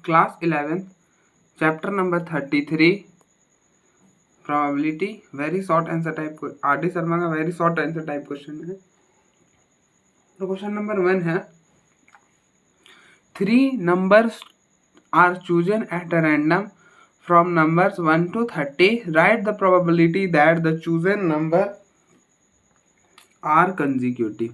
Class 11 chapter number 33 probability very short answer type R D Sharma का very short answer type question है। तो question number 1 है 3 numbers are chosen at a random from numbers 1 to 30. Write the probability that the chosen number are consecutive.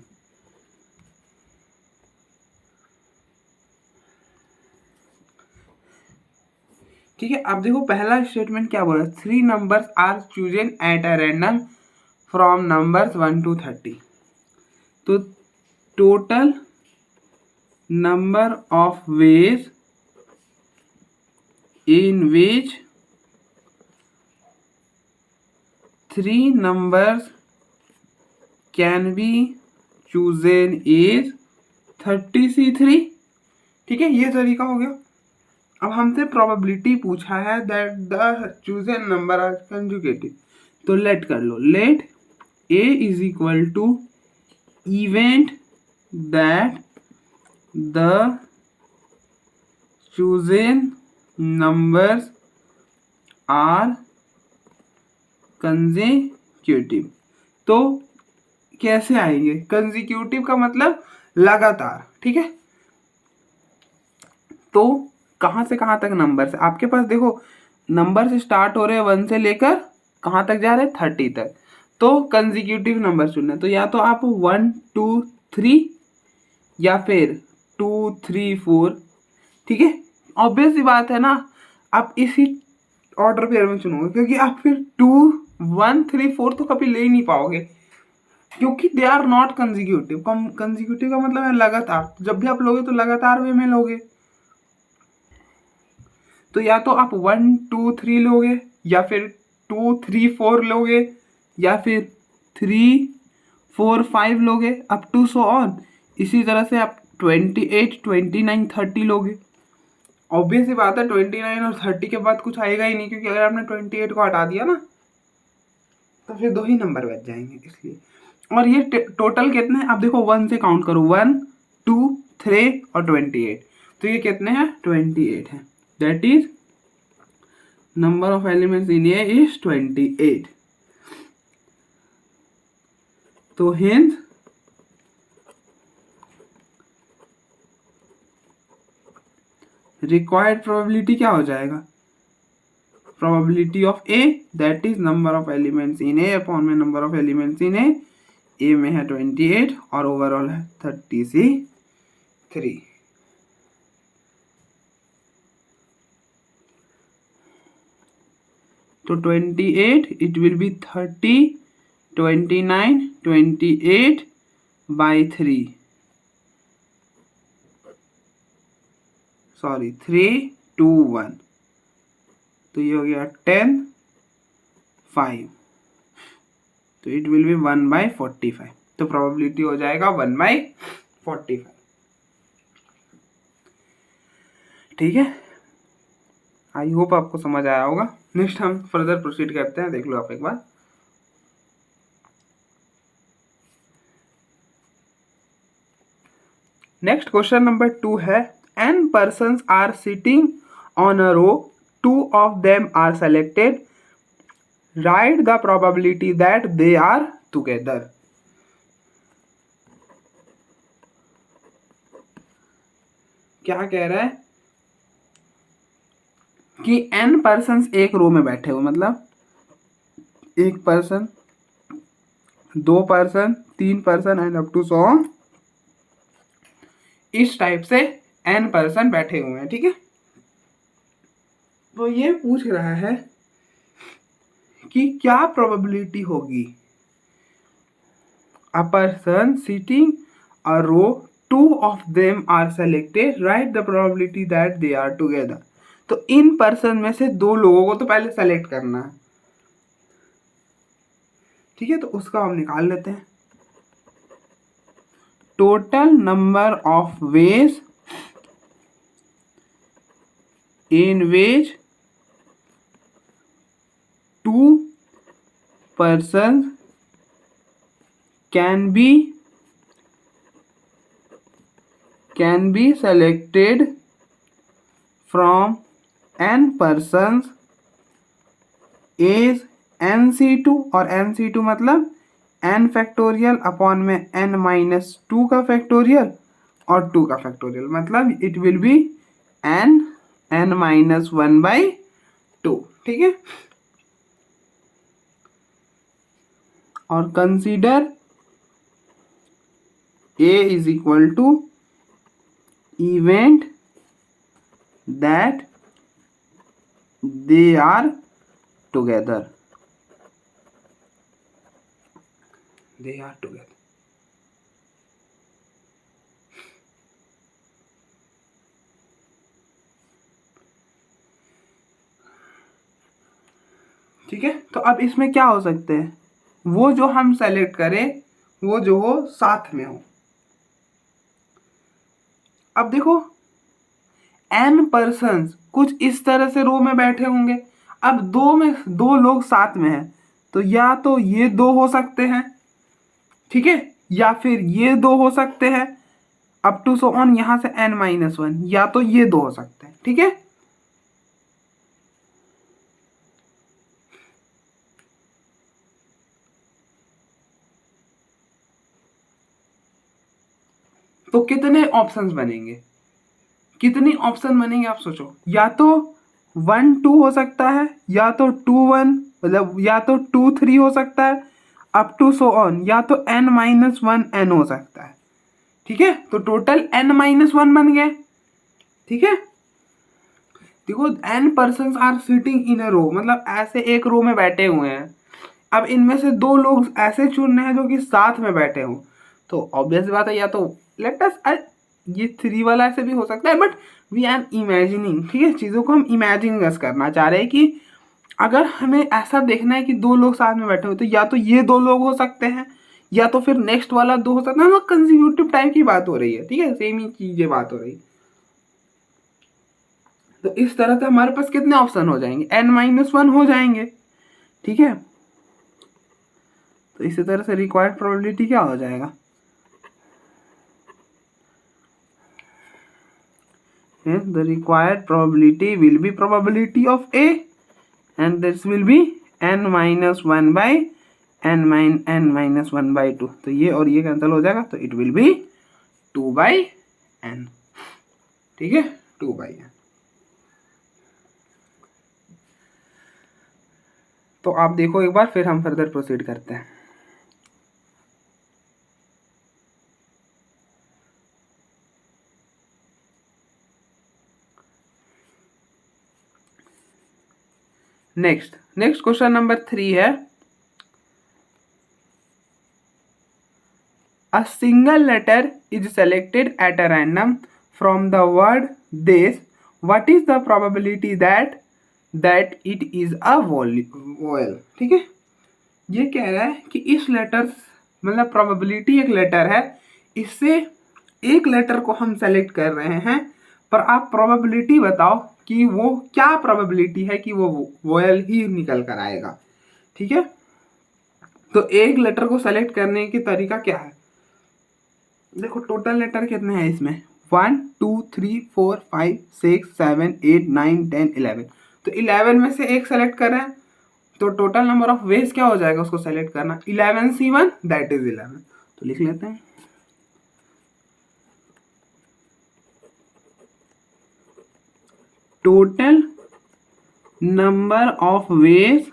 ठीक है, अब देखो पहला statement क्या बोला, 3 numbers are chosen at a random from numbers 1 to 30. तो total number of ways in which 3 numbers can be chosen is 30C3। ठीक है, ये तरीका हो गया। अब हमसे प्रोबेबिलिटी पूछा है that the chosen number are conjugative, तो लेट कर लो, let A is equal to event that the chosen numbers are consecutive. तो कैसे आएंगे, कंसेक्यूटिव का मतलब लगातार। ठीक है, तो कहाँ से कहाँ तक नंबर से आपके पास देखो, नंबर से स्टार्ट हो रहे हैं 1 से लेकर कहाँ तक जा रहे हैं 30 तक। तो कंसेक्यूटिव नंबर चुनना है, तो या तो आप 1 2 3 या फिर 2 3 4। ठीक है, ऑब्वियस सी बात है ना, आप इसी ऑर्डर पेयर में चुनोगे, क्योंकि आप फिर 2 1 3 4 तो कभी ले ही नहीं पाओगे, क्योंकि they are not consecutive. Consecutive का मतलब है लगातार, जब भी आप लोगे तो लगातार वे में लोगे। तो या तो आप 1 2 3 लोगे, या फिर 2 3 4 लोगे, या फिर 3 4 5 लोगे, अप टू सो ऑन। इसी तरह से आप 28 29 30 लोगे। ऑब्वियस सी बात है 29 और 30 के बाद कुछ आएगा ही नहीं, क्योंकि अगर आपने 28 को हटा दिया ना तो फिर 2 ही नंबर बच जाएंगे, इसलिए। और ये टोटल कितने हैं, आप देखो 1 से काउंट करो, 1 2 3 और 28, तो ये कितने हैं 28 हैं। That is number of elements in A is 28। तो हेंस रिक्वायर्ड प्रोबेबिलिटी क्या हो जाएगा, probability of A that is number of elements in A upon में नंबर ऑफ एलिमेंट्स इन ए में है 28 और ओवरऑल है 30C3। तो 28 it will B 30 29 28 by 3, sorry 3 2 1, तो ये हो गया 10 5, तो इट विल बी 1/45। तो प्रोबेबिलिटी हो जाएगा 1/45। ठीक है, आई होप आपको समझ आया होगा। नेक्स्ट हम फर्दर प्रोसीड करते हैं, देख लो आप एक बार। नेक्स्ट क्वेश्चन नंबर 2 है n persons are sitting on a row, 2 of them are selected, write the probability that they are together। क्या कह रहा है कि n पर्सन्स एक रो में बैठे हुए, मतलब 1 person 2 person 3 person and up to so on, इस टाइप से n पर्सन बैठे हुए हैं। ठीक है, तो ये पूछ रहा है कि क्या प्रोबेबिलिटी होगी, a person sitting a row, 2 of them are selected, write the probability that they are together। तो इन पर्सन में से 2 लोगों को तो पहले सेलेक्ट करना है। ठीक है, तो उसका हम निकाल लेते हैं। Total number of ways in which 2 persons can be selected from n persons is nc2 और nc2 मतलब n फैक्टोरियल अपॉन में n माइनस टू का फैक्टोरियल और 2 का फैक्टोरियल मतलब it will be n minus 1/2। ठीक है, और consider a is equal to event that they are together. ठीक है, तो अब इसमें क्या हो सकते हैं, वो जो हम सेलेक्ट करें वो जो हो साथ में हो। अब देखो n पर्सन्स कुछ इस तरह से रो में बैठे होंगे। अब दो लोग साथ में हैं तो या तो ये दो हो सकते हैं, ठीक है, या फिर ये दो हो सकते हैं अप टू सो ऑन यहां से n-1, या तो ये दो हो सकते हैं। ठीक है, तो कितने ऑप्शंस बनेंगे, कितनी ऑप्शन बनेंगे आप सोचो। या तो 1-2 हो सकता है, या तो 2-1 मतलब या तो 2-3 हो सकता है अप टू सो ऑन, या तो n-1 n हो सकता है। ठीक है, तो टोटल n-1 बन गए। ठीक है, देखो n person are sitting in a row मतलब ऐसे एक रो में बैठे हुए हैं। अब इनमें से दो लोग ऐसे चुनने हैं जो कि साथ में बैठे हों, तो ऑब्वियस बात है या तो लेट अस ये 3 वाला ऐसे भी हो सकता है, बट वी आर इमेजिनिंग। ठीक है, चीज़ों को हम इमेजिन करना चाह रहे हैं कि अगर हमें ऐसा देखना है कि दो लोग साथ में बैठे हुए तो या तो ये दो लोग हो सकते हैं या तो फिर नेक्स्ट वाला दो हो सकता है। मतलब कंसेक्यूटिव टाइम की बात हो रही है। ठीक है, सेम ही चीजें बात हो रही है। तो इस तरह से हमारे पास कितने ऑप्शन हो जाएंगे, n-1 हो जाएंगे। ठीक है, तो इसी तरह से रिक्वायर्ड प्रोबेबिलिटी क्या हो जाएगा, the required probability will be probability of A and this will be n-1 by n-1/2। तो ये और ये कैंसिल हो जाएगा तो इट विल बी 2/n। ठीक है, 2/n। तो आप देखो एक बार, फिर हम फर्दर प्रोसीड करते हैं। नेक्स्ट क्वेश्चन नंबर 3 है, a single letter is selected at a random from the word this, what is the probability that it is a vowel। ठीक है, ये कह रहा है कि इस लेटर मतलब प्रोबेबिलिटी एक लेटर है, इससे एक लेटर को हम सेलेक्ट कर रहे हैं, पर आप प्रोबेबिलिटी बताओ कि वो क्या प्रोबेबिलिटी है कि वो वोयल ही निकल कर आएगा। ठीक है, तो एक लेटर को सेलेक्ट करने की तरीका क्या है, देखो टोटल लेटर कितने हैं इसमें, 1 2 3 4 5 6 7 8 9 10 11। तो 11 में से एक सेलेक्ट कर रहे हैं तो टोटल नंबर ऑफ वेज क्या हो जाएगा उसको सेलेक्ट करना, 11c1 दैट इज 11। तो लिख लेते हैं, total number of ways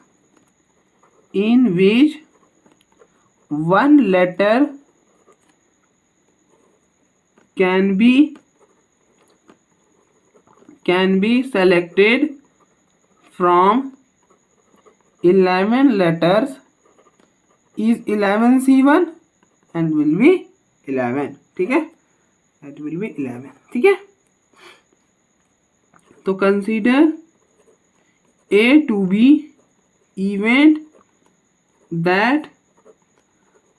in which one letter can be selected from 11 letters is 11c1 and will be 11। ठीक है, that will be 11। ठीक है, तो consider A to be event that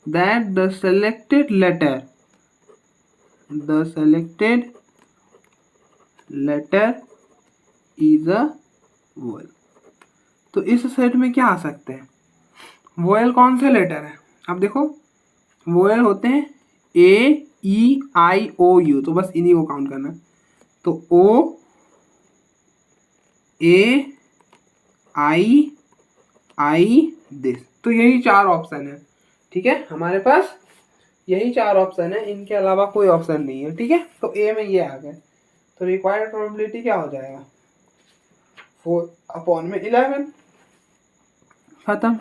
the selected letter is a vowel। तो इस set में क्या आ सकते हैं, वोयल कौन से लेटर है, अब देखो वोयल होते हैं A E I O U, तो बस इन्हीं को काउंट करना। तो O ए आई दिस। तो यही 4 ऑप्शन है, ठीक है, हमारे पास यही 4 ऑप्शन है, इनके अलावा कोई ऑप्शन नहीं है, ठीक है। तो ए में ये आ गए, तो रिक्वायर्ड प्रोबेबिलिटी क्या हो जाएगा 4/11, खत्म।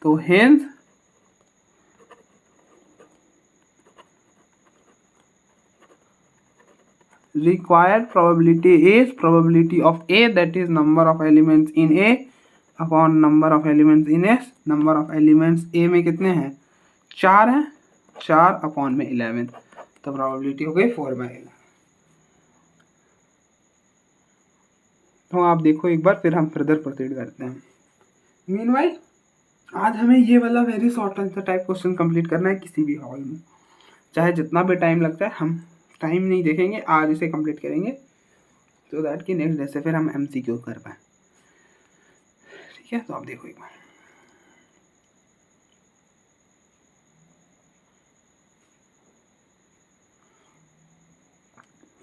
तो hence required probability is probability of A, that is number of elements in A upon number of elements in S। number of elements A में कितने हैं 4 हैं, 4 अपॉन में 11, तो प्रोबेबिलिटी हो गई 4/11। तो आप देखो एक बार, फिर हम फर्दर प्रोसीड करते हैं। मीनवाइल आज हमें ये वाला very short answer type question complete करना है किसी भी हॉल में, चाहे जितना भी टाइम लगता है, हम टाइम नहीं देखेंगे, आज इसे कंप्लीट करेंगे, तो दैट कि नेक्स्ट डे से फिर हम MCQ कर पाए, ठीक है। तो आप देखो एक बार,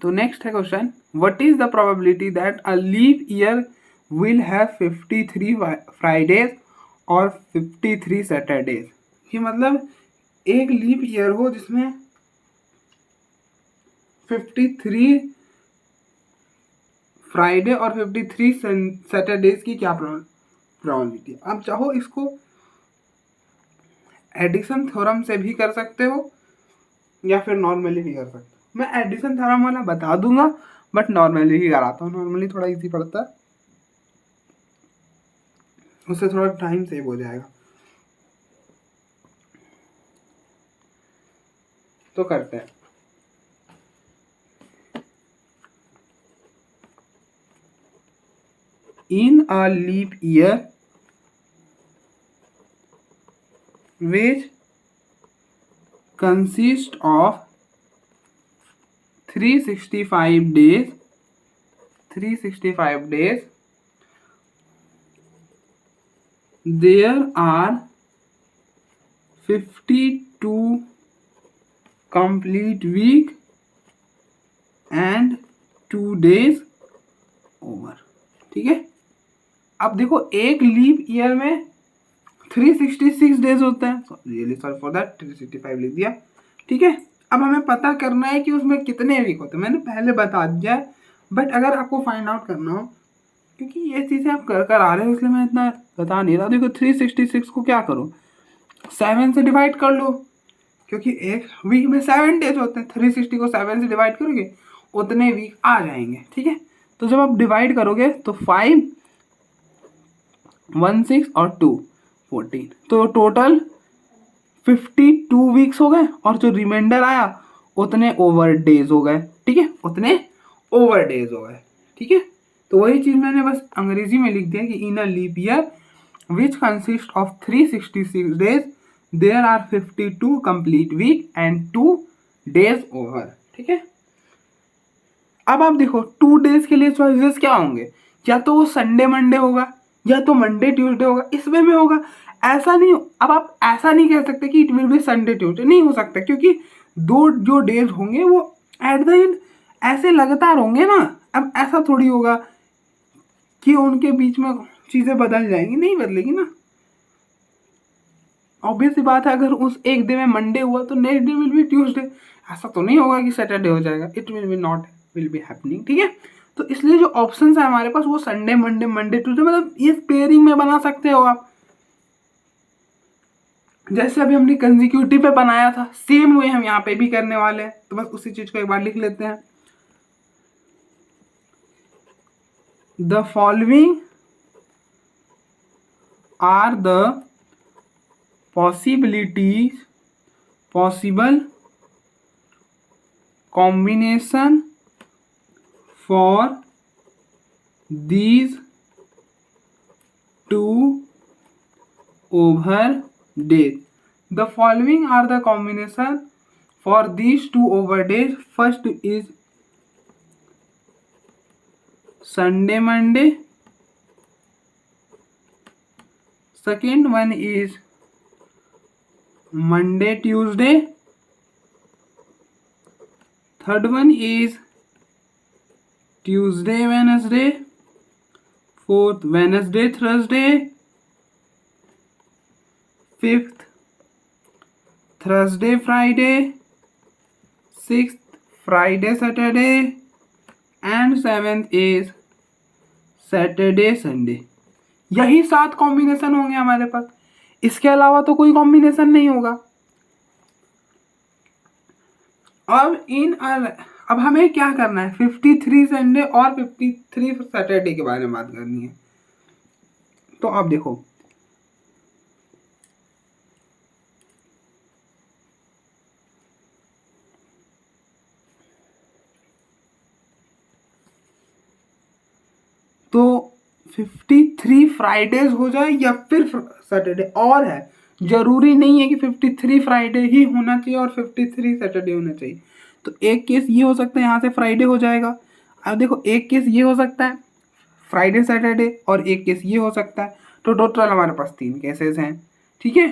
तो नेक्स्ट है question, what is the probability that a leap year will have 53 Fridays और 53 सैटरडेज। ये मतलब एक लीप ईयर हो जिसमें 53 फ्राइडे और 53 सैटरडेज की क्या प्रोबेबिलिटी। आप चाहो इसको एडिशन थ्योरम से भी कर सकते हो या फिर नॉर्मली भी कर सकते हो। मैं एडिशन थ्योरम वाला बता दूंगा, बट नॉर्मली ही कराता हूँ, नॉर्मली थोड़ा इजी पड़ता है, उससे थोड़ा टाइम सेव हो जाएगा। तो करते हैं, in a leap year which consist of 365 days, there are 52 complete week and 2 days over, ठीक है। अब देखो एक लीप ईयर में 366 डेज होते हैं, रियली सॉरी फॉर दैट, 365 लिख दिया, ठीक है। अब हमें पता करना है कि उसमें कितने वीक होते हैं, मैंने पहले बता दिया है, बट अगर आपको फाइंड आउट करना हो, क्योंकि ये चीज़ें आप कर आ रहे हो इसलिए मैं इतना बता नहीं रहा। देखो 366 को क्या करो, 7 से डिवाइड कर लो, क्योंकि एक वीक में 7 डेज होते हैं, 360 को 7 से डिवाइड करोगे उतने वीक आ जाएंगे, ठीक है। तो जब आप डिवाइड करोगे तो 5, 1, 6 और 2, 14, तो टोटल 52 वीक्स हो गए, और जो रिमाइंडर आया उतने ओवर डेज हो गए, ठीक है, उतने ओवर डेज हो गए, ठीक है। तो वही चीज मैंने बस अंग्रेजी में लिख दिया कि in a leap year which consist of 366 days there are 52 complete week and 2 days over, ठीक है। अब आप देखो 2 डेज के लिए चॉइसेस क्या होंगे, या तो वो संडे मंडे होगा या तो मंडे ट्यूसडे होगा, इस वे में होगा। ऐसा नहीं, अब आप ऐसा नहीं कह सकते कि it will B Sunday Tuesday, नहीं हो सकता, क्योंकि 2 जो डेज होंगे वो एट द एंड ऐसे लगातार होंगे ना। अब ऐसा थोड़ी होगा कि उनके बीच में चीजें बदल जाएंगी, नहीं बदलेगी ना। ऑब्वियस सी बात है, अगर उस एक डे में मंडे हुआ तो next day will be Tuesday, ऐसा तो नहीं होगा कि सैटरडे हो जाएगा, it will B not will be happening, ठीक है। तो इसलिए जो ऑप्शंस है हमारे पास वो संडे मंडे मंडे ट्यूसडे, मतलब ये पेयरिंग में बना सकते हो आप, जैसे अभी हमने कंजिक्यूटिव पे बनाया था, सेम वे हम यहाँ पे भी करने वाले हैं। तो बस उसी चीज को एक बार लिख लेते हैं, the following are the possible combination for these 2 over days। The following are the combination for these 2 over days। First is Sunday Monday, second one is Monday Tuesday, third one is Tuesday Wednesday, 4th Wednesday Thursday, 5th Thursday Friday, 6th Friday Saturday and 7th is Saturday Sunday. यही 7 combination होंगे हमारे पास, इसके अलावा तो कोई combination नहीं होगा। अब हमें क्या करना है, 53 संडे और 53 सैटरडे के बारे में बात करनी है। तो आप देखो, तो 53 फ्राइडेज हो जाए या फिर सैटरडे, और है जरूरी नहीं है कि 53 फ्राइडे ही होना चाहिए और 53 सैटरडे होना चाहिए। तो एक केस ये हो सकता है, यहाँ से फ्राइडे हो जाएगा। अब देखो, एक केस ये हो सकता है फ्राइडे सैटरडे, और एक केस ये हो सकता है। तो टोटल हमारे पास 3 केसेस हैं, ठीक है।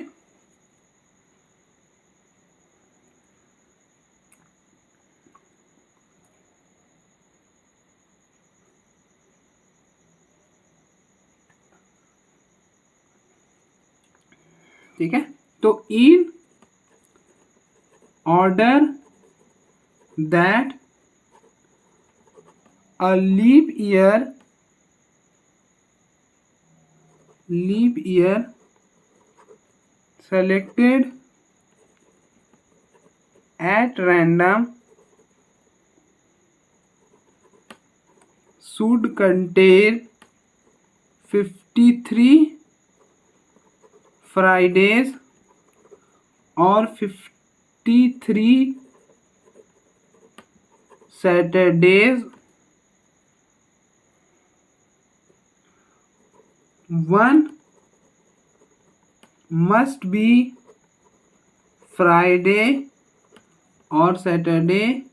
ठीक है, तो in order that a leap year selected at random should contain 53 Fridays और 53 Saturdays। One must be Friday or Saturday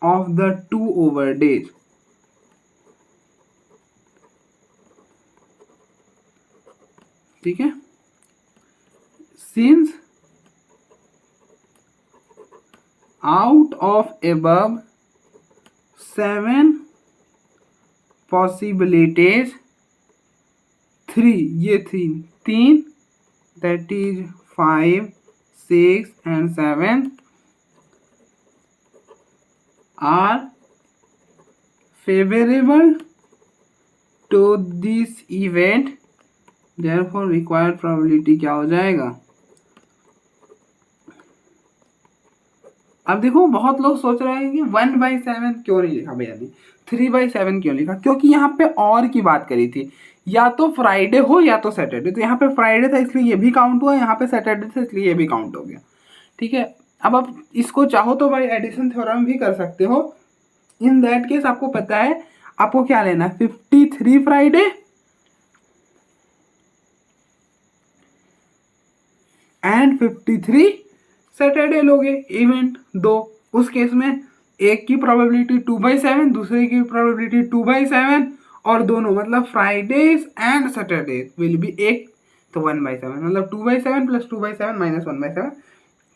of the 2 over days। ठीक है, since out of above 7 possibilities, 3 ये 3 that is 5, 6 and 7 are favorable to this event, therefore required probability क्या हो जाएगा। अब देखो, बहुत लोग सोच रहे हैं कि 1/7 क्यों नहीं लिखा भैया जी, 3/7 क्यों लिखा, क्योंकि यहाँ पे और की बात करी थी, या तो फ्राइडे हो या तो सैटरडे। तो यहाँ पे फ्राइडे था इसलिए ये भी काउंट हुआ, यहाँ पे सैटरडे था इसलिए ये भी काउंट हो गया। ठीक है, अब आप इसको चाहो तो भाई एडिशन थ्योरम भी कर सकते हो। इन दैट केस आपको पता है आपको क्या लेना है, 53 फ्राइडे एंड 53 सैटरडे लोगे इवेंट दो। उस केस में एक की प्रोबेबिलिटी 2/7, दूसरे की प्रोबेबिलिटी 2/7, और दोनों मतलब Fridays and Saturdays will be एक, तो 1/7 मतलब 2/7 plus 2/7 minus 1/7,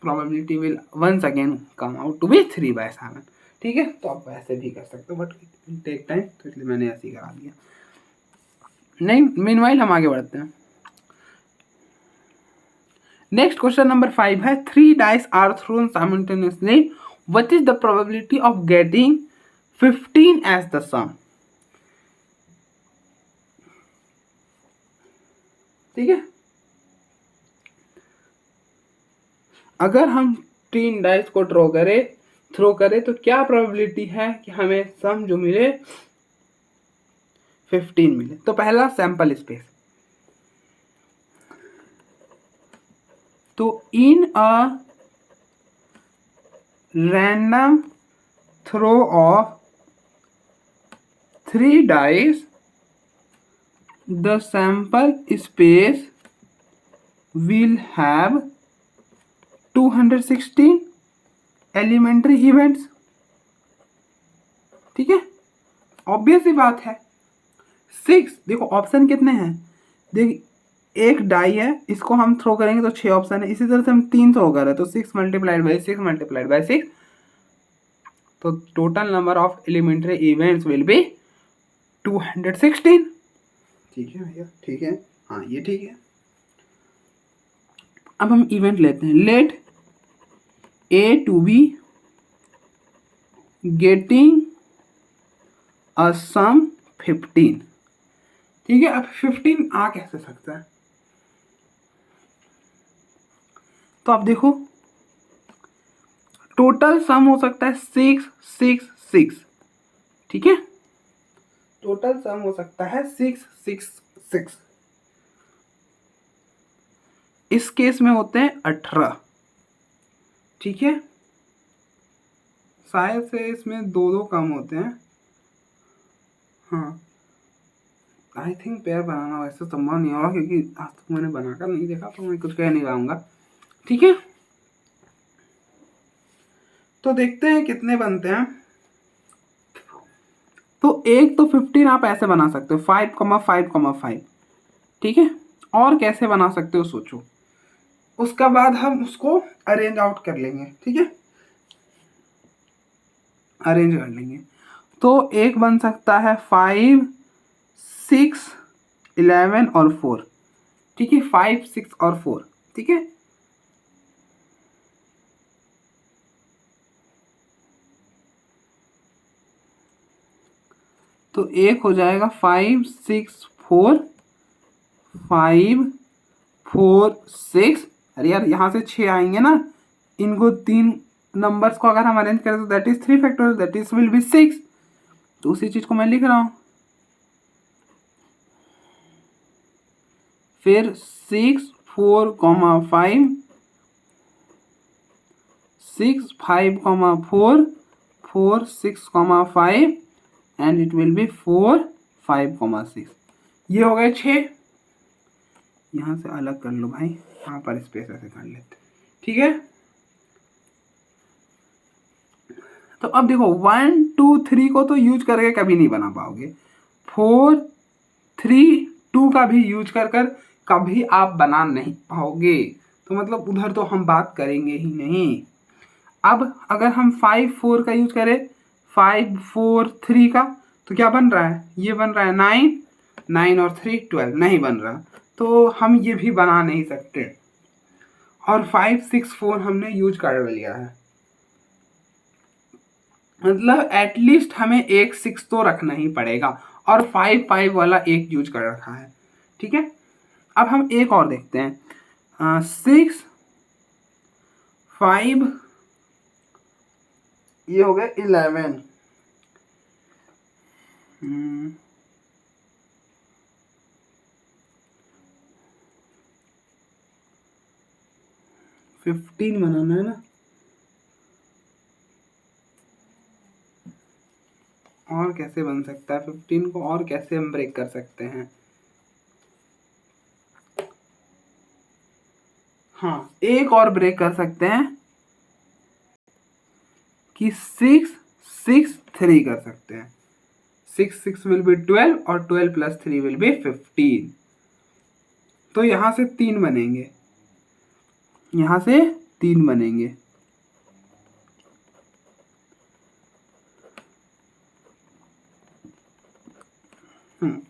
probability will once again come out to be 3/7। ठीक है, तो आप ऐसे भी कर सकते हो, बट टेक टाइम, तो इसलिए मैंने ऐसे ही करा दिया। नहीं, मीनवाइल हम आगे बढ़ते हैं। नेक्स्ट क्वेश्चन नंबर 5 है, 3 dice are thrown simultaneously, what is the probability of getting 15 as the sum. ठीक है, अगर हम 3 डाइस को थ्रो करें तो क्या प्रोबेबिलिटी है कि हमें सम जो मिले 15 मिले। तो पहला सैंपल स्पेस, तो in a random throw of 3 dice the sample space will have 216 elementary events. ठीक है, ऑब्वियस ही बात है। 6, देखो ऑप्शन कितने हैं, देख एक डाई है, इसको हम थ्रो करेंगे तो 6 ऑप्शन है, इसी तरह से हम 3 थ्रो कर रहे हैं, तो 6 × 6 × 6 तो total number of elementary events will be 216। ठीक है भैया, ठीक है, हाँ ये ठीक है। अब हम इवेंट लेते हैं, let A to be getting a sum 15। ठीक है, अब 15 आ कैसे सकता है? तो आप देखो टोटल सम हो सकता है 6 6 6। ठीक है, टोटल सम हो सकता है 6 6 6। इस केस में होते हैं 18। ठीक है, शायद से इसमें दो दो कम होते हैं। हाँ, आई थिंक पेयर बनाना वैसे संभव नहीं होगा क्योंकि आज तक मैंने बनाकर नहीं देखा, तो मैं कुछ कह नहीं पाऊंगा। ठीक है, तो देखते हैं कितने बनते हैं। तो एक तो 15 आप ऐसे बना सकते हो 5,5,5। ठीक है, और कैसे बना सकते हो सोचो, उसका बाद हम उसको अरेंज आउट कर लेंगे। ठीक है, अरेंज कर लेंगे। तो एक बन सकता है 5 6 11 और 4। ठीक है, 5 6 और 4। ठीक है, तो एक हो जाएगा 5 6 4 5 4 6। अरे यार यहाँ से 6 आएंगे ना, इनको तीन नंबर्स को अगर हम अरेंज करें तो that is 3 factorial, that is will be 6। तो उसी चीज को मैं लिख रहा हूँ। फिर 6 4 5 6 5 4 4 6 5 एंड इट विल बी 4 5 6। ये हो गए 6। यहाँ से अलग कर लो भाई, यहाँ पर स्पेस ऐसे कर लेते। ठीक है, तो अब देखो 1 2 3 को तो यूज करके कभी नहीं बना पाओगे, 4 3 2 का भी यूज कर कर कभी आप बना नहीं पाओगे। तो मतलब उधर तो हम बात करेंगे ही नहीं। अब अगर हम 5 4 का यूज करें 5 4 3 का, तो क्या बन रहा है? ये बन रहा है 9 9 और 3 12, नहीं बन रहा। तो हम ये भी बना नहीं सकते। और 5 6 4 हमने यूज कर लिया है, मतलब एटलीस्ट हमें एक 6 तो रखना ही पड़ेगा। और 5 5 वाला एक यूज कर रखा है। ठीक है, अब हम एक और देखते हैं, 6 5, ये हो गया 11। 15 बनाना है ना, और कैसे बन सकता है 15 को, और कैसे हम ब्रेक कर सकते हैं? हाँ, एक और ब्रेक कर सकते हैं कि 6 6 3 कर सकते हैं। 6 6 विल बी 12 और 12 प्लस 3 विल बी 15। तो यहां से 3 बनेंगे, यहां से 3 बनेंगे। हम्म,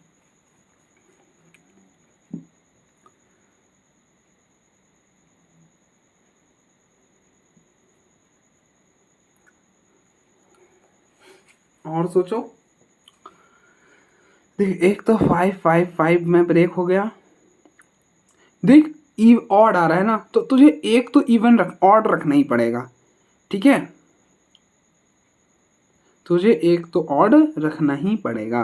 और सोचो, देख एक तो 5 5 5 में ब्रेक हो गया। देख ऑड आ रहा है ना, तो तुझे एक तो इवन रख, ऑड रखना ही पड़ेगा। ठीक है, तुझे एक तो ऑड रखना ही पड़ेगा।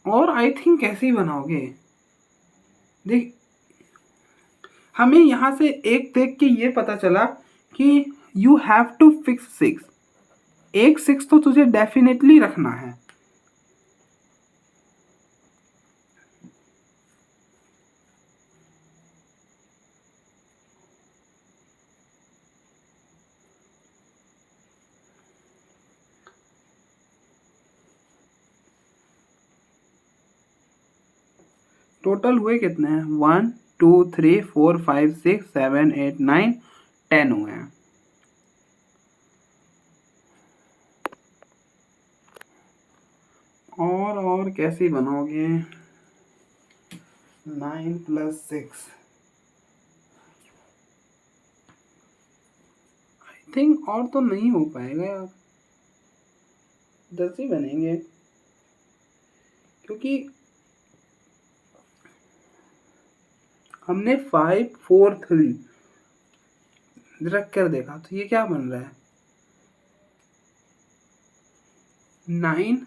और आई थिंक कैसे ही बनाओगे? देख हमें यहां से एक देख के ये पता चला कि यू हैव टू फिक्स 6। एक 6 तो तुझे डेफिनेटली रखना है। टोटल हुए कितने हैं? 1 2 3 4 5 6 7 8 9 10 हुए हैं। और कैसे बनोगे? 9 + 6 आई थिंक और तो नहीं हो पाएगा यार, 10 ही बनेंगे क्योंकि हमने 5 4 3 रख कर देखा तो ये क्या बन रहा है? 9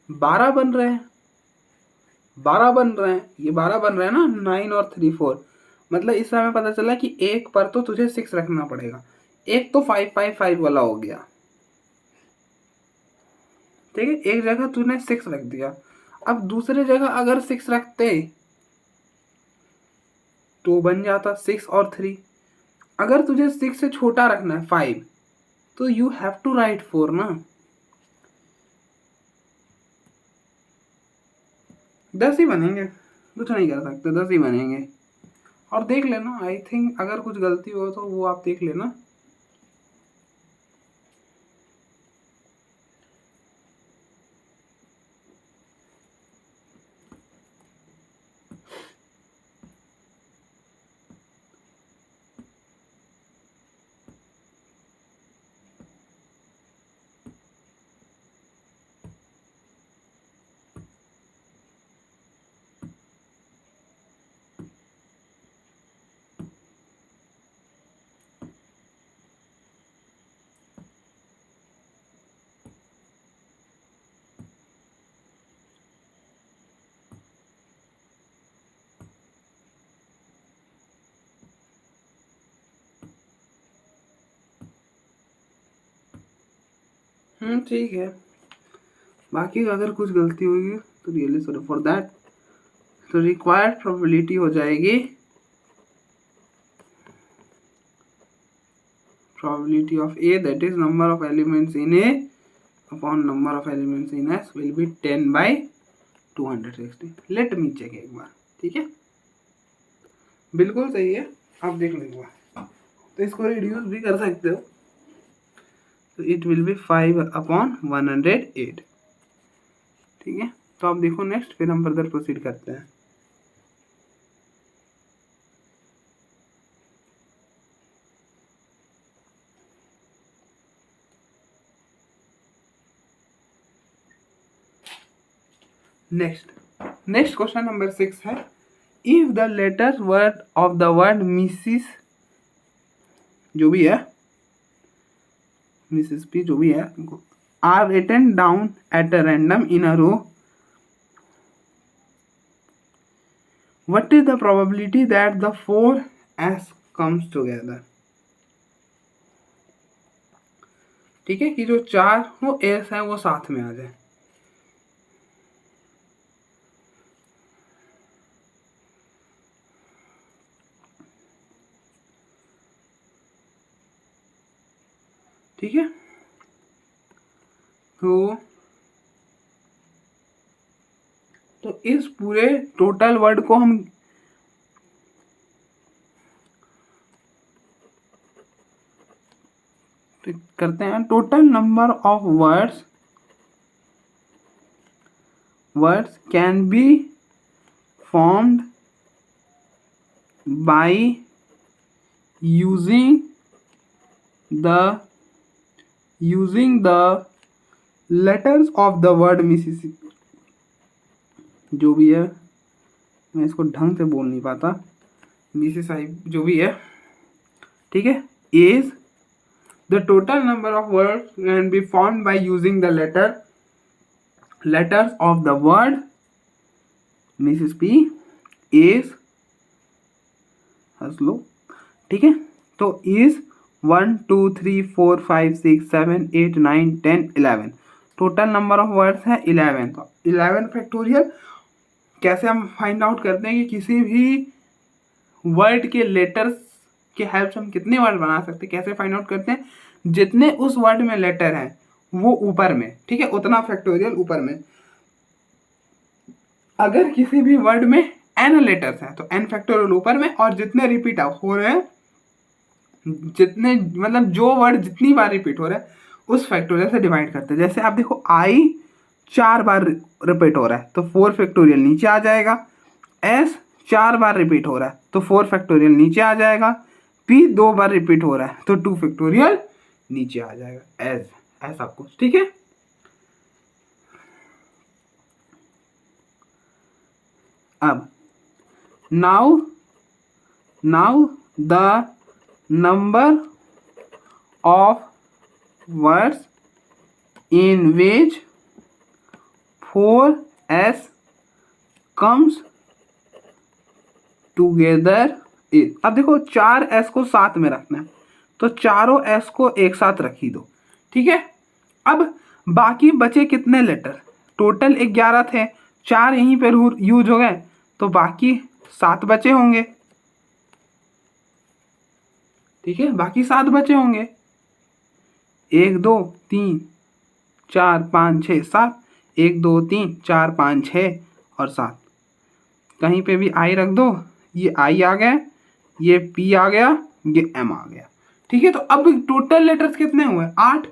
12 बन रहे हैं, 12 बन रहे हैं, ये 12 बन रहे हैं ना, 9 और 3 4। मतलब इससे हमें पता चला कि एक पर तो तुझे 6 रखना पड़ेगा। एक तो 5 5 5 वाला हो गया, ठीक है, एक जगह तूने 6 रख दिया। अब दूसरे जगह अगर 6 रखते तो बन जाता 6 और 3। अगर तुझे 6 से छोटा रखना है 5, तो यू हैव टू राइट 4 ना। 10 ही बनेंगे, कुछ नहीं कर सकते, 10 ही बनेंगे। और देख लेना, आई थिंक अगर कुछ गलती हो तो वो आप देख लेना। ठीक है, बाकी अगर कुछ गलती होगी तो रियली सॉरी फॉर दैट। तो रिक्वायर्ड प्रोबेबिलिटी हो जाएगी probability of A, that is number of elements in A upon number of elements in S will be 10/260। Let me check एक बार, ठीक है, बिल्कुल सही है, आप देख लो एक बार। तो इसको रिड्यूस भी कर सकते हो, तो इट विल बी 5/108, ठीक है। तो आप देखो नेक्स्ट, फिर हम फर्दर प्रोसीड करते हैं। नेक्स्ट क्वेश्चन नंबर 6 है, if the letter word of the word Mississippi जो भी है, मिसिस पी जो भी है, are written down at a random in a row, what is the probability that the 4s comes together. ठीक है, कि जो 4 वो एस है वो साथ में आ जाए। ठीक है, तो इस पूरे टोटल वर्ड को हम करते हैं, total number of words can be formed by using the letters of the word Mississippi. जो भी है, मैं इसको ढंग से बोल नहीं पाता, मिसिसिपी जो भी है, ठीक है, is the total number of words can be formed by using the letters of the word Mississippi is हंस लो, ठीक है। तो is 1 2 3 4 5 6 7 8 9 10 11, total number of words है 11। तो 11 फैक्टोरियल कैसे हम फाइंड आउट करते हैं कि किसी भी वर्ड के लेटर्स के हेल्प से हम कितने वर्ड बना सकते हैं, कैसे फाइंड आउट करते हैं, जितने उस वर्ड में लेटर हैं वो ऊपर में, ठीक है, उतना फैक्टोरियल ऊपर में। अगर किसी भी वर्ड में n लेटर्स हैं तो n फैक्टोरियल ऊपर में, और जितने रिपीट हो रहे हैं, जितने मतलब जो वर्ड जितनी बार रिपीट हो रहा है उस फैक्टोरियल से डिवाइड करते हैं। जैसे आप देखो आई 4 बार रिपीट हो रहा है तो 4 फैक्टोरियल नीचे आ जाएगा, एस 4 बार रिपीट हो रहा है तो 4 फैक्टोरियल नीचे आ जाएगा, पी 2 बार रिपीट हो रहा है तो 2 फैक्टोरियल नीचे आ जाएगा। एज ऐसा कुछ, ठीक है। अब now the number of words in which 4s comes together is। अब देखो 4s को साथ में रखना है तो चारों s को एक साथ रखी दो, ठीक है। अब बाकी बचे कितने लेटर, टोटल 11 थे, 4 यहीं पर यूज हो गए तो बाकी 7 बचे होंगे, ठीक है। बाकी 7 बचे होंगे, 1 2 3 4 5 6 7, 1 2 3 4 5 6 और 7। कहीं पे भी आई रख दो, ये आई आ गया, ये पी आ गया, ये एम आ गया, ठीक है। तो अब टोटल लेटर्स कितने हुए, 8,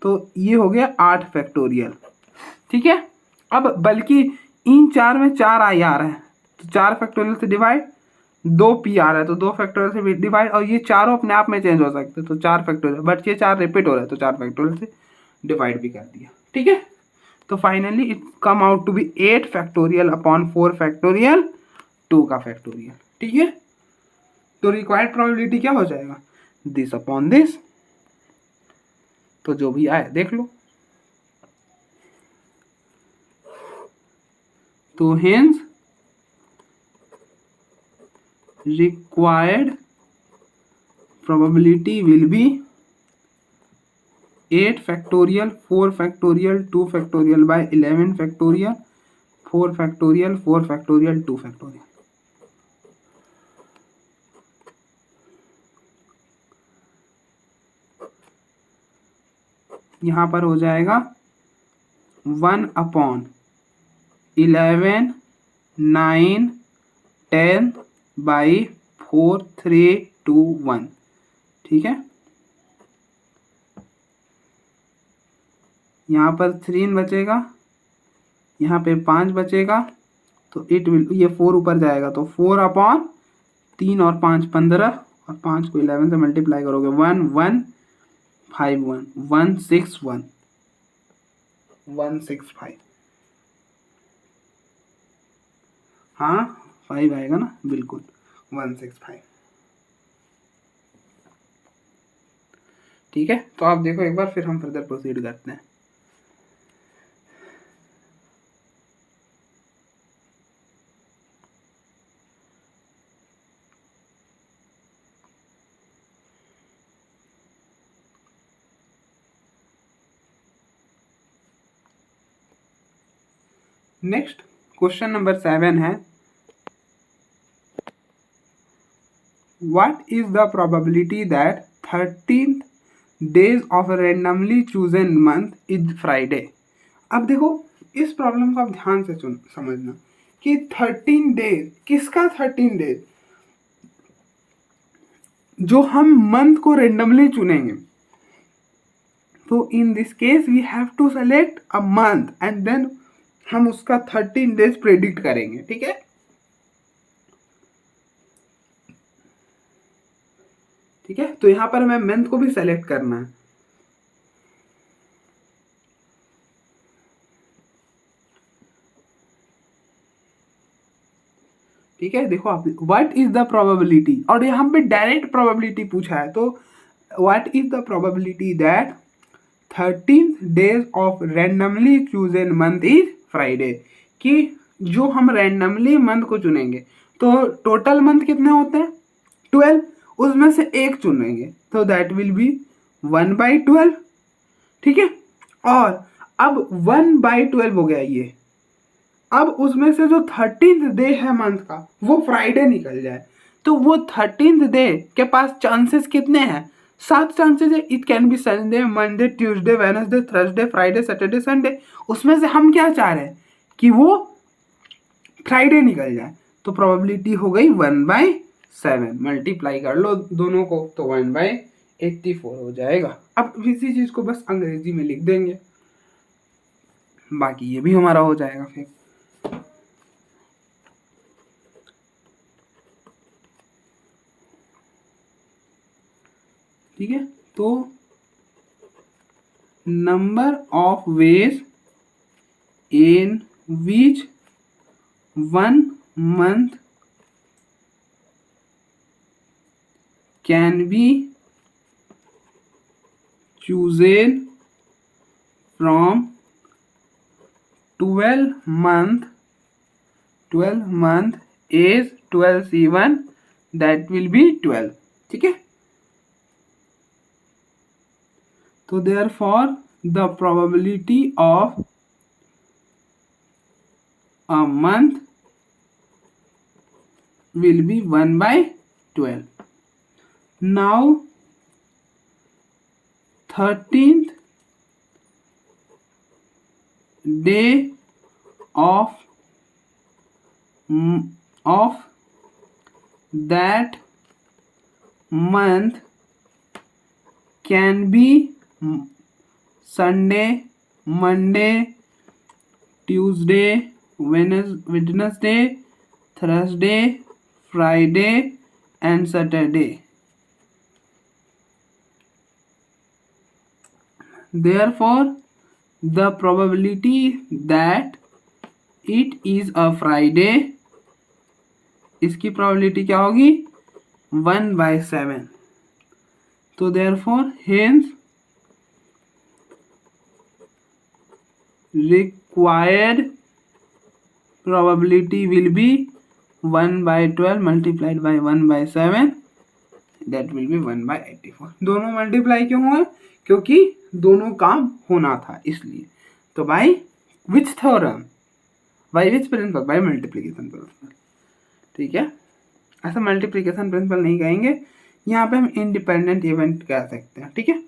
तो ये हो गया 8 फैक्टोरियल, ठीक है। अब बल्कि इन 4 में 4 आई आ रहा है तो 4 फैक्टोरियल से डिवाइड, 2 पी आ रहा है तो 2 फैक्टोरियल से भी डिवाइड, और ये चारों अपने आप में चेंज हो सकते हैं तो 4 फैक्टोरियल, बट ये 4 रिपीट हो रहा है तो 4 फैक्टोरियल से डिवाइड भी कर दिया, ठीक है। तो finally it come out to be 8 factorial upon 4 factorial 2 का फैक्टोरियल, ठीक है। तो रिक्वायर्ड प्रोबेबिलिटी क्या हो जाएगा, दिस अपॉन दिस, तो जो भी आए देख लो। तो hence required probability will be 8 factorial 4 factorial 2 factorial by 11 factorial 4 factorial 4 factorial 2 factorial। यहाँ पर हो जाएगा 1 अपॉन 11 9 10 बाई 4 3 2 1, ठीक है। यहाँ पर 3 बचेगा, यहाँ पे 5 बचेगा तो इट विल, ये 4 ऊपर जाएगा तो 4 अपॉन 3 और 5 15, और 5 को 11 से मल्टीप्लाई करोगे 1 1 5 1 1 6 1 1 6 5, हाँ 5 आएगा ना, बिल्कुल 1 6 5, ठीक है। तो आप देखो एक बार, फिर हम फर्दर प्रोसीड करते हैं। नेक्स्ट क्वेश्चन नंबर 7 है, what is the probability that 13th days of randomly chosen month is Friday. अब देखो इस प्रॉब्लम को आप ध्यान से समझना कि 13 डेज, किसका 13 डेज, जो हम मंथ को रेंडमली चुनेंगे। तो in this case we have to select a month and then हम उसका 13 डेज प्रेडिक्ट करेंगे, ठीक है। ठीक है, तो यहां पर हमें मंथ को भी सेलेक्ट करना है। ठीक है, देखो आप व्हाट इज द प्रोबेबिलिटी, और यहाँ पे डायरेक्ट प्रोबेबिलिटी पूछा है, तो what is the probability that 13th days of randomly chosen month is Friday, कि जो हम रैंडमली मंथ को चुनेंगे तो टोटल मंथ कितने होते हैं 12, उसमें से एक चुनेंगे तो दैट विल बी 1/12, ठीक है। और अब 1/12 हो गया ये, अब उसमें से जो 13th डे है मंथ का वो फ्राइडे निकल जाए, तो वो 13th डे के पास चांसेस कितने हैं, 7 चांसेस है। It can be Sunday, Monday, Tuesday, Wednesday, Thursday, Friday, Saturday, Sunday. उसमें से हम क्या चाह रहे हैं कि वो फ्राइडे निकल जाए तो प्रोबेबिलिटी हो गई 1/7। मल्टीप्लाई कर लो दोनों को तो 1/84 हो जाएगा। अब इसी चीज को बस अंग्रेजी में लिख देंगे, बाकी ये भी हमारा हो जाएगा फिर। ठीक है, तो number of ways in which 1 month can be chosen from 12 month is 12C1, that will be 12। ठीक है, तो therefore the probability of a month will be 1/12। now 13th day of that month can be Sunday, Monday, Tuesday, Wednesday, Thursday, Friday and Saturday। therefore the probability that it is a Friday, इसकी probability क्या होगी 1/7। तो therefore hence required probability will be 1/12 multiplied by 1/7, that will be 1/84। दोनों multiply क्यों हुआ, क्योंकि दोनों काम होना था इसलिए। तो by which theorem, by which principle, by multiplication principle. ठीक है, ऐसा मल्टीप्लिकेशन प्रिंसिपल नहीं कहेंगे, यहाँ पे हम इंडिपेंडेंट इवेंट कह सकते हैं। ठीक है,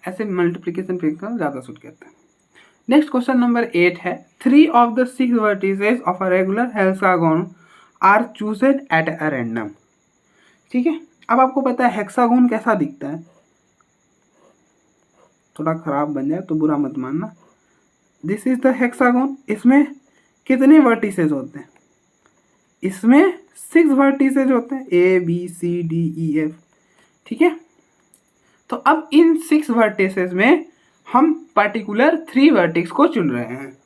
ऐसे मल्टीप्लिकेशन प्रिंसिपल ज्यादा सूट करते हैं। नेक्स्ट क्वेश्चन नंबर 8 है 3 of the 6 vertices of a regular hexagon are chosen at a random। ठीक है, अब आपको पता है हेक्सागोन कैसा दिखता है, थोड़ा खराब बन जाए तो बुरा मत मानना। This is the hexagon. इसमें कितने वर्टिसेस होते हैं, इसमें 6 वर्टिसेस होते हैं, ABCDEF। ठीक है, तो अब इन 6 वर्टिसेस में हम पर्टिकुलर 3 वर्टिक्स को चुन रहे हैं।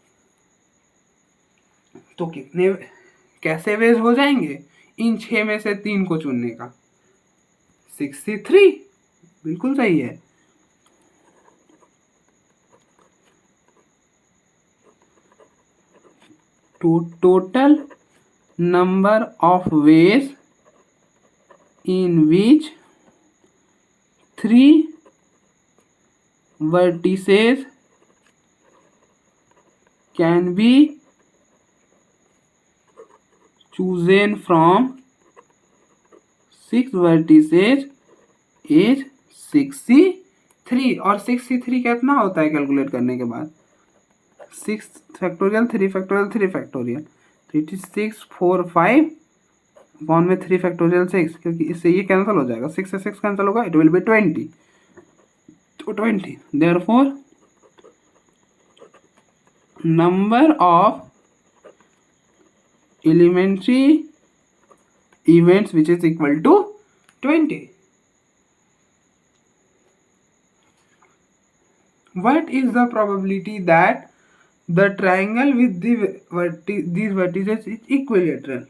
तो कितने कैसे वेज हो जाएंगे, इन 6 में से 3 को चुनने का 63। बिल्कुल सही है। तो total number of ways in which 3 vertices can be chosen from 6 vertices is 63। और 63 कितना होता है कैलकुलेट करने के बाद, 6 फैक्टोरियल 3 फैक्टोरियल 3 फैक्टोरियल, 36 4 5 अपॉन में 3 फैक्टोरियल 6, क्योंकि इससे ये कैंसिल हो जाएगा, 6 से 6 कैंसिल होगा, इट विल बी 20। तो 20, therefore number of elementary events which is equal to 20। What is the probability that the triangle with these vertices is equilateral?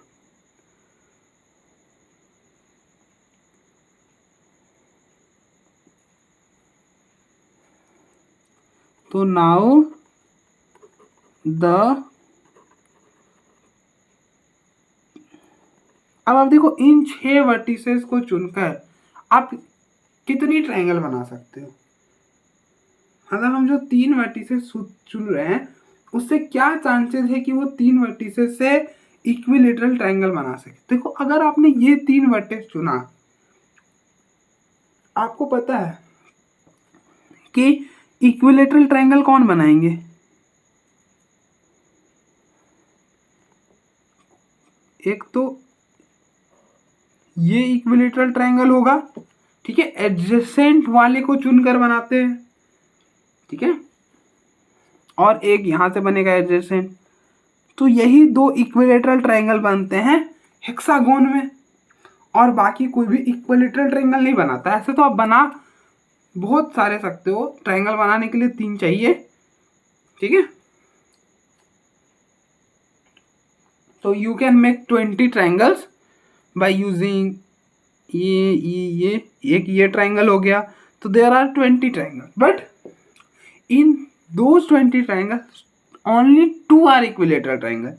तो नाउ अब आप देखो इन 6 वर्टिसेस को चुनकर आप कितनी ट्रायंगल बना सकते हो। मतलब हम जो 3 वर्टिसेस चुन रहे हैं उससे क्या चांसेस है कि वो 3 वर्टिसेस से इक्विलेटरल ट्रायंगल बना सके। देखो अगर आपने ये 3 वर्टेक्स चुना, आपको पता है कि इक्विलेटरल ट्रायंगल कौन बनाएंगे? एक तो ये इक्विलेटरल ट्रायंगल होगा, ठीक है, एडजेसेंट वाले को चुनकर बनाते हैं, ठीक है, और एक यहां से बनेगा एडजेसेंट। तो यही दो इक्विलेटरल ट्रायंगल बनते हैं हेक्सागोन में, और बाकी कोई भी इक्विलेटरल ट्रायंगल नहीं बनाता। ऐसे तो आप बना बहुत सारे सकते हो, ट्रायंगल बनाने के लिए 3 चाहिए, ठीक है। तो you can make 20 triangles by using ये एक ये ट्रायंगल हो गया, तो there are 20 triangle, but in those 20 triangle only 2 are equilateral triangle.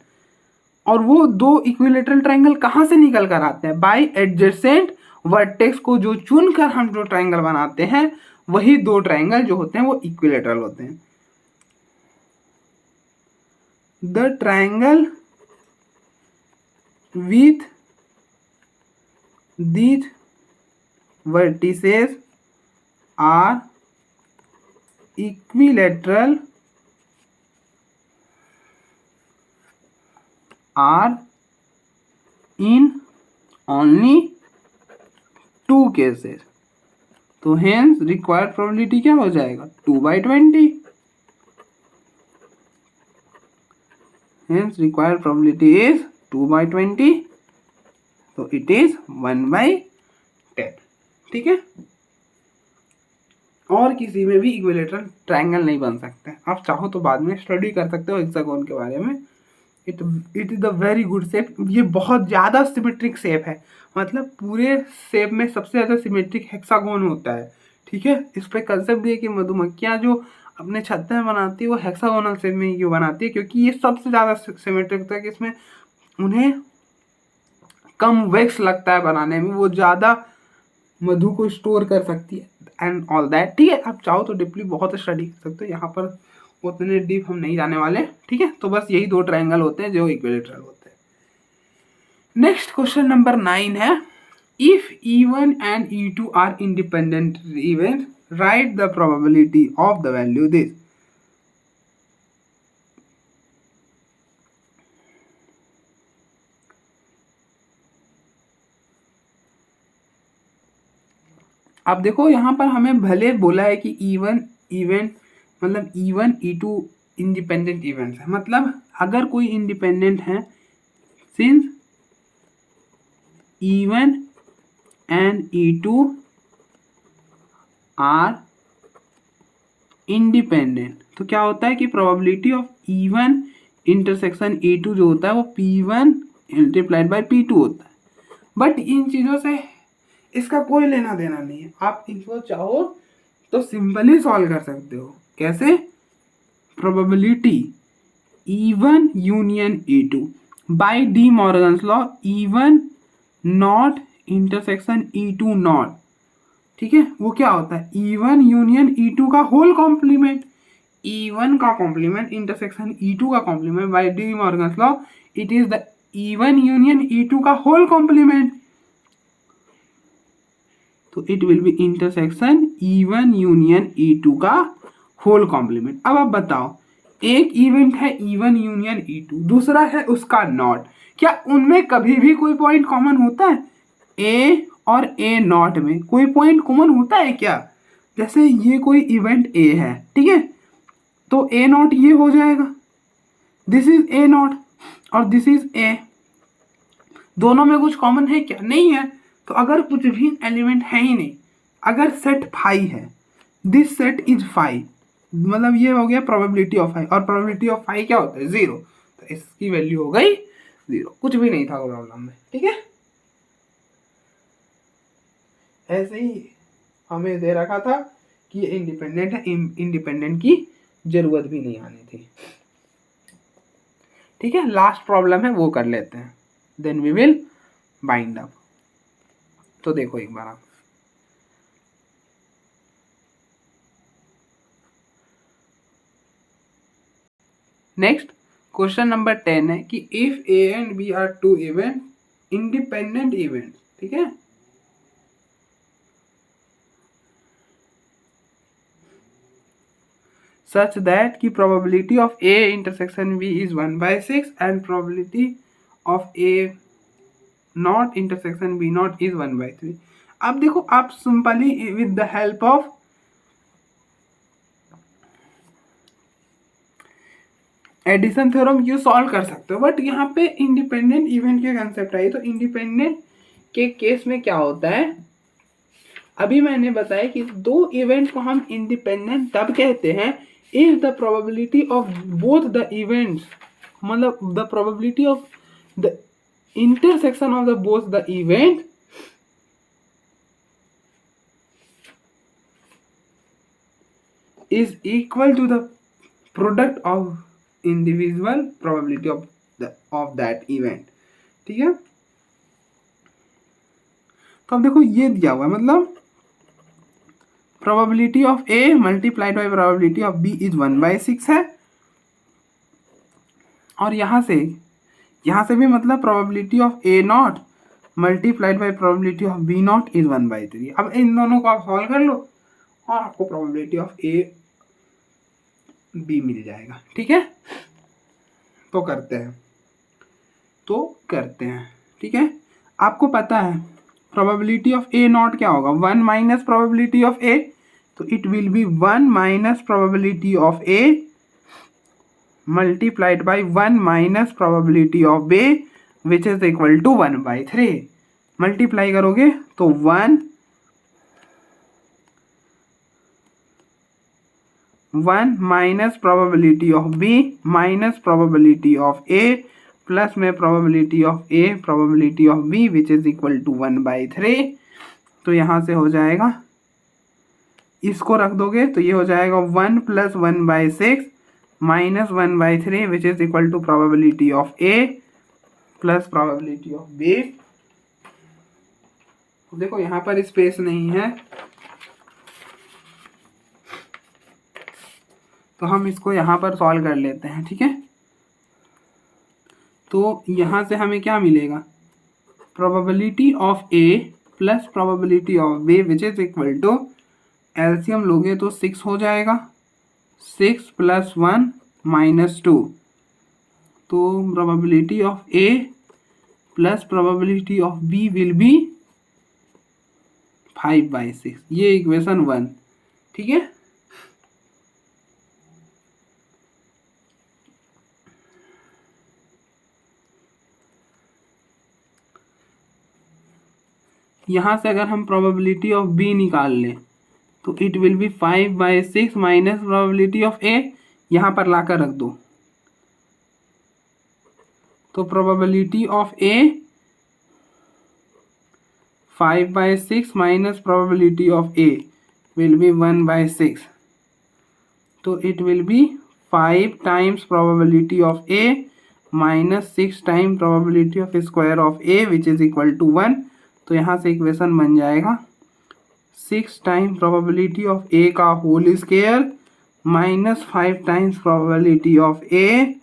और वो 2 इक्विलेटरल ट्रायंगल कहाँ से निकल कर आते हैं? बाय एडजेसेंट वर्टेक्स को जो चुनकर हम जो ट्रायंगल बनाते हैं, वही 2 ट्रायंगल जो होते हैं वो इक्विलेटरल होते हैं। The triangle with these vertices are equilateral are in only 2 cases। तो hence required probability क्या हो जाएगा? 2/20। hence required probability is 2/20, तो it is 1/10, ठीक है। और किसी में भी इक्विलेटरल ट्रायंगल नहीं बन सकते। आप चाहो तो बाद में स्टडी कर सकते हो हेक्सागोन के बारे में। It is the very good shape. ये बहुत ज़्यादा सिमेट्रिक शेप है, मतलब पूरे शेप में सबसे ज़्यादा सिमेट्रिक हेक्सागोन होता है, ठीक है। इस पर कंसेप्ट भी है कि मधुमक्खियाँ जो अपने छत्ते में बनाती है वो हेक्सागोनल शेप में क्यों बनाती है, क्योंकि ये सबसे ज़्यादा सिमेट्रिक होता है कि इसमें उन्हें कम वैक्स लगता है बनाने में, वो ज़्यादा मधु को स्टोर कर सकती है एंड ऑल दैट, ठीक है। आप चाहो तो डीपली बहुत स्टडी कर सकते हो, यहाँ पर उतने डीप हम नहीं जाने वाले, ठीक है। तो बस यही 2 ट्रायंगल होते हैं जो इक्विलेटरल होते हैं। नेक्स्ट क्वेश्चन नंबर 9 है, if E1 and E2 are independent event, right the probability of the value this. अब देखो यहाँ पर हमें भले बोला है कि E1 इवेंट मतलब E1 E2 इंडिपेंडेंट इवेंट्स है, मतलब अगर कोई इंडिपेंडेंट है, since E1 and E2 are independent, तो क्या होता है कि probability of E1 intersection E2 जो होता है वो P1 मल्टीप्लाइड बाय P2 होता है। बट इन चीज़ों से इसका कोई लेना देना नहीं है। आप इनको चाहो तो सिंपली सॉल्व कर सकते हो। कैसे? Probability E1 union E2 by de Morgan's law, E1 not intersection E2 not, ठीक है। वो क्या होता है? E1 यूनियन E2 का होल कॉम्प्लीमेंट, E1 का कॉम्प्लीमेंट इंटरसेक्शन E2 का complement by de Morgan's law, it is the E1 union E2 का होल कॉम्प्लीमेंट, तो it will be intersection E1 union E2 का होल कॉम्प्लीमेंट। अब आप बताओ, एक इवेंट है E1 यूनियन E2, दूसरा है उसका नॉट, क्या उनमें कभी भी कोई पॉइंट कॉमन होता है? ए और ए नॉट में कोई पॉइंट कॉमन होता है क्या? जैसे ये कोई इवेंट ए है, ठीक है, तो ए नॉट ये हो जाएगा, दिस इज ए नॉट और दिस इज ए, दोनों में कुछ कॉमन है क्या? नहीं है। तो अगर कुछ भी एलिमेंट है ही नहीं, अगर सेट फाई है, दिस सेट इज फाई, मतलब ये हो गया प्रोबेबिलिटी ऑफ फाई, और प्रोबेबिलिटी ऑफ फाई क्या होता है? 0, तो इसकी वैल्यू हो गई 0, कुछ भी नहीं था प्रॉब्लम में, ठीक है। ऐसे ही हमें दे रखा था कि ये इंडिपेंडेंट है, इंडिपेंडेंट की जरूरत भी नहीं आनी थी, ठीक है। लास्ट प्रॉब्लम है वो कर लेते हैं, then we will bind up. तो देखो एक बार आप, नेक्स्ट क्वेश्चन नंबर 10 है कि if A and B are 2 event independent event, ठीक है, सच दैट की probability of A intersection B is 1/6 and probability of A not intersection B not is 1/3। अब देखो आप simply with the help of addition theorem ये solve कर सकते हो, बट यहाँ पे इंडिपेंडेंट इवेंट के कंसेप्ट आई। तो इंडिपेंडेंट के केस में क्या होता है, अभी मैंने बताया कि दो इवेंट को हम इंडिपेंडेंट तब कहते हैं if the probability of both the events, मतलब the probability of the intersection of the both the event is equal to the product of individual probability of that event। ठीक है, तो अब देखो ये दिया हुआ है, मतलब probability of A multiplied by probability of B is 1/6 है, और यहाँ से भी मतलब probability of A not multiplied by probability of B not is 1/3। अब इन दोनों को आप सॉल्व कर लो और आपको प्रोबेबिलिटी ऑफ ए बी मिल जाएगा। ठीक है, तो करते हैं। ठीक है, आपको पता है प्रोबेबिलिटी ऑफ ए नॉट क्या होगा, 1 माइनस प्रोबेबिलिटी ऑफ ए, तो it will be 1 minus probability of A multiplied by 1 minus probability of B which is equal to 1/3। Multiply करोगे तो 1 minus probability of B minus probability of A plus में probability of A probability of B which is equal to 1/3। तो यहाँ से हो जाएगा, इसको रख दोगे तो ये हो जाएगा 1 plus 1/6 minus 1/3 which is equal to probability of A plus probability of B. देखो यहाँ पर स्पेस नहीं है, तो हम इसको यहाँ पर सॉल्व कर लेते हैं। ठीक है, तो यहाँ से हमें क्या मिलेगा, probability of A plus probability of B which is equal to, LCM लोगे तो 6 हो जाएगा, 6 प्लस 1 माइनस 2, तो probability of A plus probability of B will be 5/6। ये इक्वेशन 1। ठीक है, यहाँ से अगर हम प्रोबेबिलिटी ऑफ बी निकाल लें तो it will be 5/6 minus probability of A, यहाँ पर लाकर रख दो, तो probability of A 5/6 minus probability of A will be 1/6, तो it will be 5 times probability of A minus 6 time probability of square of A which is equal to 1। तो यहाँ से इक्वेशन बन जाएगा 6 टाइम प्रोबेबिलिटी ऑफ ए का whole square minus 5 times probability of A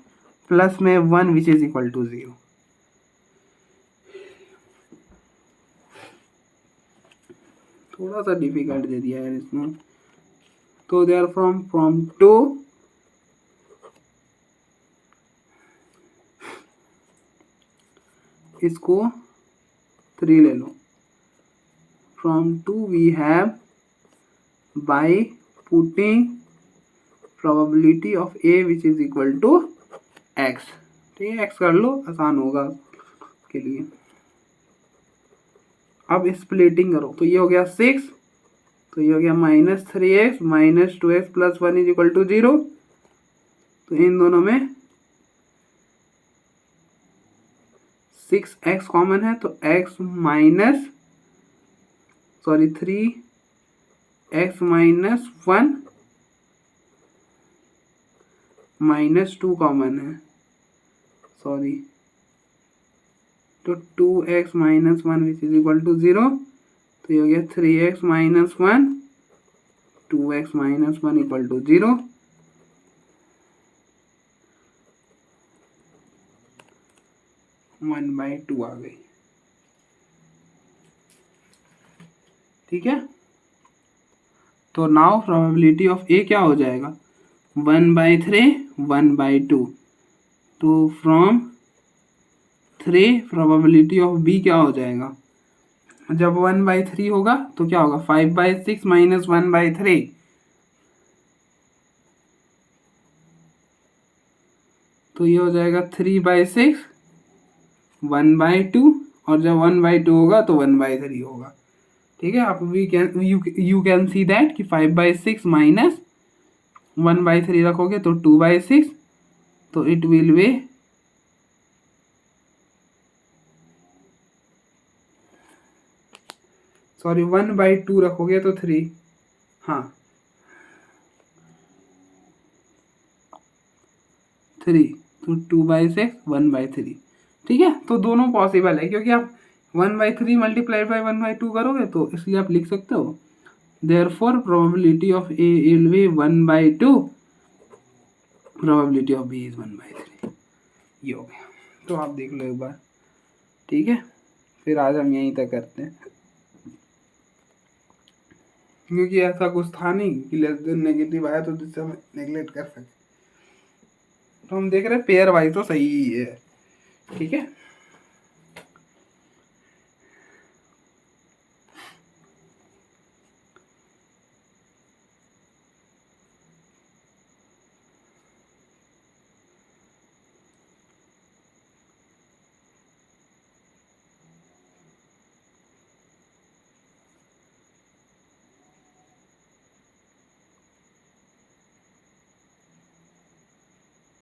plus में 1 which is equal to 0। थोड़ा सा difficult दे दिया है इसमें, तो दे आर फ्रॉम 2 इसको 3 ले लो, from 2 we have by putting probability of a which is equal to x। ठीक है, x कर लो, आसान होगा के लिए। अब स्प्लिटिंग करो तो ये हो गया 6, तो ये हो गया -3x minus 2x plus 1 is equal to 0। तो इन दोनों में 6x कॉमन है, तो x minus 3x minus 1 minus 2 common है, तो 2x minus 1 which is equal to 0। तो ये हो गया 3x minus 1 2x minus 1 equal to 0। One by 2 आ गई। ठीक है, तो नाउ प्रोबेबिलिटी ऑफ ए क्या हो जाएगा, 1/3 1/2। तो फ्रॉम 3 प्रोबेबिलिटी ऑफ बी क्या हो जाएगा, जब 1/3 होगा तो क्या होगा, 5/6 माइनस 1/3, तो ये हो जाएगा 3/6 1/2, और जब 1/2 होगा तो 1/3 होगा। ठीक है, आप यू कैन सी दैट कि 5/6 माइनस 1/3 रखोगे तो 2/6, तो इट विल बी, सॉरी 1/2 रखोगे तो 3, हाँ 3, तो 2/6 1/3। ठीक है, तो दोनों पॉसिबल है, क्योंकि आप 1/3 मल्टीप्लाई बाई 1/2 करोगे तो इसलिए आप लिख सकते हो therefore probability of A will be 1/2, probability of B is 1/3। ये हो गया, तो आप देख लो एक बार। ठीक है, फिर आज हम यहीं तक करते हैं, क्योंकि ऐसा कुछ था नहीं कि लेस देन नेगेटिव आया तो जिससे हम नेगलेक्ट कर सके। तो हम देख रहे हैं पेयर वाइज तो सही ही है। ठीक है।